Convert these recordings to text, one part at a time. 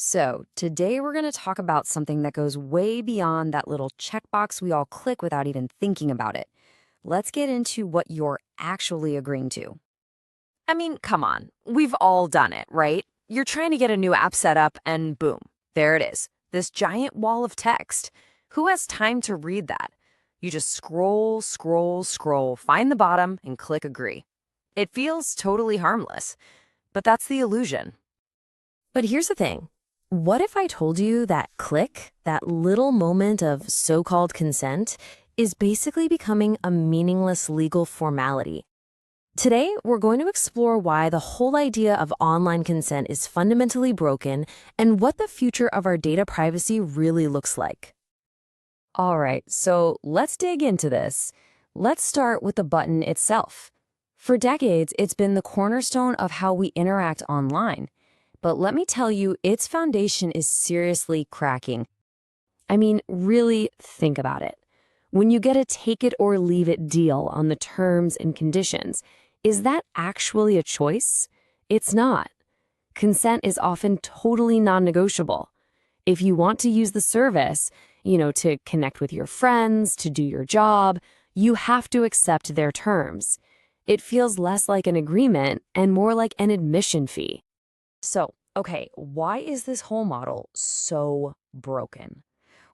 So, today we're going to talk about something that goes way beyond that little checkbox we all click without even thinking about it. Let's get into what you're actually agreeing to. I mean, come on. We've all done it, right? You're trying to get a new app set up and boom, there it is. This giant wall of text. Who has time to read that? You just scroll, scroll, scroll, find the bottom, and click agree. It feels totally harmless, but that's the illusion. But here's the thing. What if I told you that click, that little moment of so-called consent, is basically becoming a meaningless legal formality? Today, we're going to explore why the whole idea of online consent is fundamentally broken and what the future of our data privacy really looks like. All right, so let's dig into this. Let's start with the button itself. For decades, it's been the cornerstone of how we interact online. But let me tell you, its foundation is seriously cracking. I mean, really think about it. When you get a take it or leave it deal on the terms and conditions, is that actually a choice? It's not. Consent is often totally non-negotiable. If you want to use the service, to connect with your friends, to do your job, you have to accept their terms. It feels less like an agreement and more like an admission fee. So, okay, why is this whole model so broken?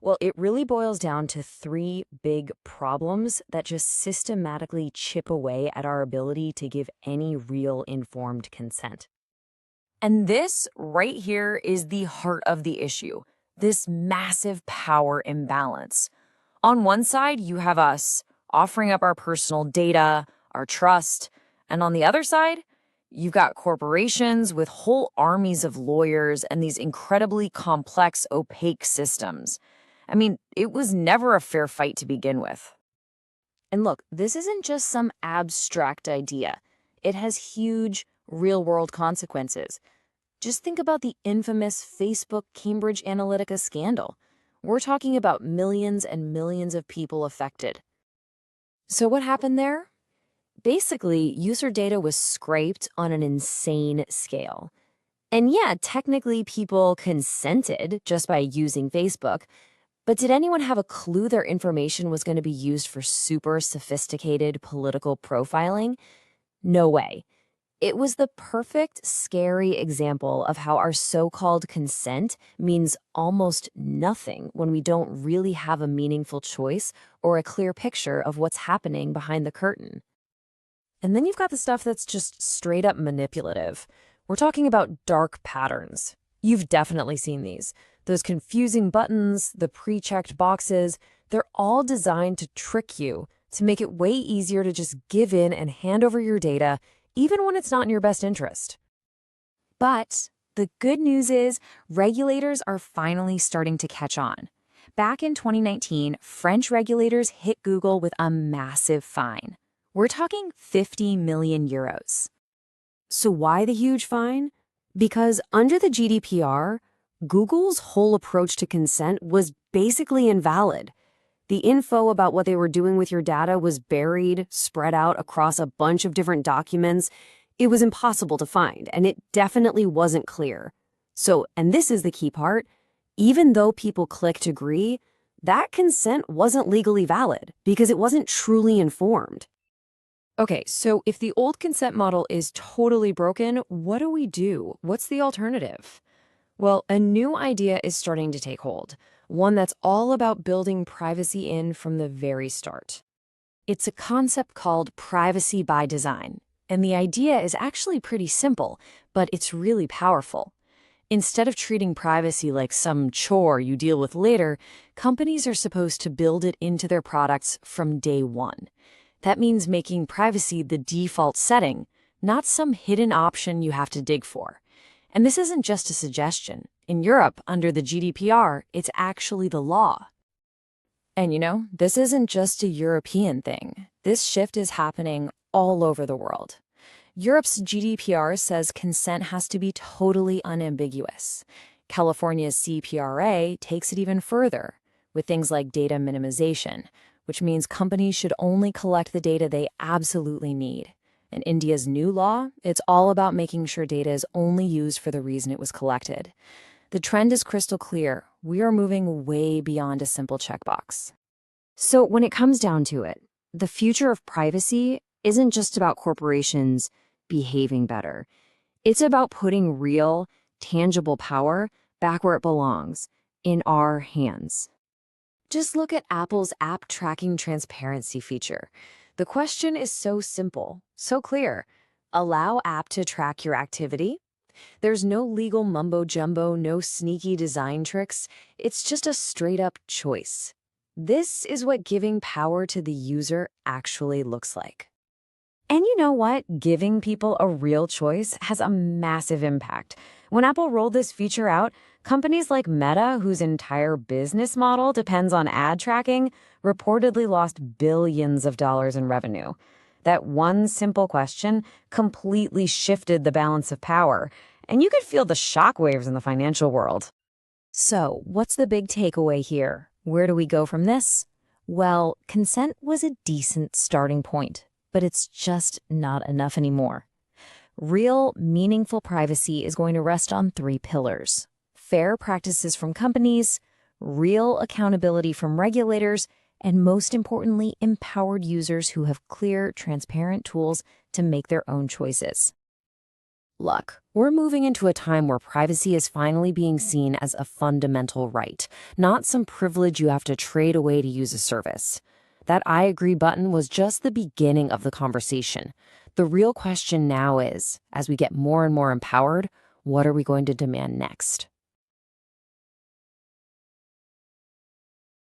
Well, it really boils down to three big problems that just systematically chip away at our ability to give any real informed consent. And this right here is the heart of the issue, this massive power imbalance. On one side, you have us offering up our personal data, our trust, and on the other side, you've got corporations with whole armies of lawyers and these incredibly complex, opaque systems. I mean, it was never a fair fight to begin with. And look, this isn't just some abstract idea. It has huge, real-world consequences. Just think about the infamous Facebook Cambridge Analytica scandal. We're talking about millions and millions of people affected. So what happened there? Basically, user data was scraped on an insane scale. And yeah, technically people consented just by using Facebook, but did anyone have a clue their information was going to be used for super sophisticated political profiling? No way. It was the perfect, scary example of how our so-called consent means almost nothing when we don't really have a meaningful choice or a clear picture of what's happening behind the curtain. And then you've got the stuff that's just straight up manipulative. We're talking about dark patterns. You've definitely seen these. Those confusing buttons, the pre-checked boxes, they're all designed to trick you, to make it way easier to just give in and hand over your data, even when it's not in your best interest. But the good news is regulators are finally starting to catch on. Back in 2019, French regulators hit Google with a massive fine. We're talking 50 million euros. So why the huge fine? Because under the GDPR, Google's whole approach to consent was basically invalid. The info about what they were doing with your data was buried, spread out across a bunch of different documents. It was impossible to find, and it definitely wasn't clear. So, and this is the key part, even though people clicked agree, that consent wasn't legally valid because it wasn't truly informed. Okay, so if the old consent model is totally broken, what do we do? What's the alternative? Well, a new idea is starting to take hold, one that's all about building privacy in from the very start. It's a concept called privacy by design, and the idea is actually pretty simple, but it's really powerful. Instead of treating privacy like some chore you deal with later, companies are supposed to build it into their products from day one. That means making privacy the default setting, not some hidden option you have to dig for. And this isn't just a suggestion. In Europe, under the GDPR, it's actually the law. And this isn't just a European thing. This shift is happening all over the world. Europe's GDPR says consent has to be totally unambiguous. California's CPRA takes it even further, with things like data minimization, which means companies should only collect the data they absolutely need. In India's new law, it's all about making sure data is only used for the reason it was collected. The trend is crystal clear. We are moving way beyond a simple checkbox. So when it comes down to it, the future of privacy isn't just about corporations behaving better. It's about putting real, tangible power back where it belongs, in our hands. Just look at Apple's app tracking transparency feature. The question is so simple, so clear. Allow app to track your activity. There's no legal mumbo-jumbo, no sneaky design tricks. It's just a straight-up choice. This is what giving power to the user actually looks like. And you know what? Giving people a real choice has a massive impact. When Apple rolled this feature out, companies like Meta, whose entire business model depends on ad tracking, reportedly lost billions of dollars in revenue. That one simple question completely shifted the balance of power, and you could feel the shockwaves in the financial world. So, what's the big takeaway here? Where do we go from this? Well, consent was a decent starting point, but it's just not enough anymore. Real, meaningful privacy is going to rest on 3 pillars: fair practices from companies, real accountability from regulators, and most importantly, empowered users who have clear, transparent tools to make their own choices. Look, we're moving into a time where privacy is finally being seen as a fundamental right, not some privilege you have to trade away to use a service. That I agree button was just the beginning of the conversation. The real question now is, as we get more and more empowered, what are we going to demand next?